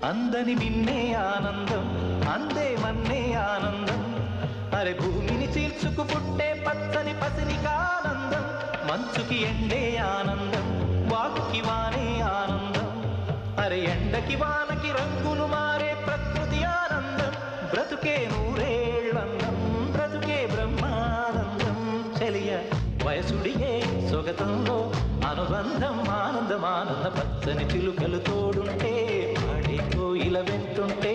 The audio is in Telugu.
అందని నిన్నే ఆనందం అందే మన్నే ఆనందం అరే భూమిని చీల్చుకు పుట్టే పచ్చని పసిలికానందం మంచుకి ఎండే ఆనందం వాకుకి వానే ఆనందం అరే ఎండకి వానకి రంగులు మారే ప్రకృతి ఆనందం బ్రతుకే నూరేళ్ళందం బ్రతుకే బ్రహ్మానందం చెలియ వయసుడిగే సొగతంలో అనుబంధం ఆనందం ఆనంద పచ్చని చిలుకలు తోడుంటే పాడే కోయిల వెంటుంటే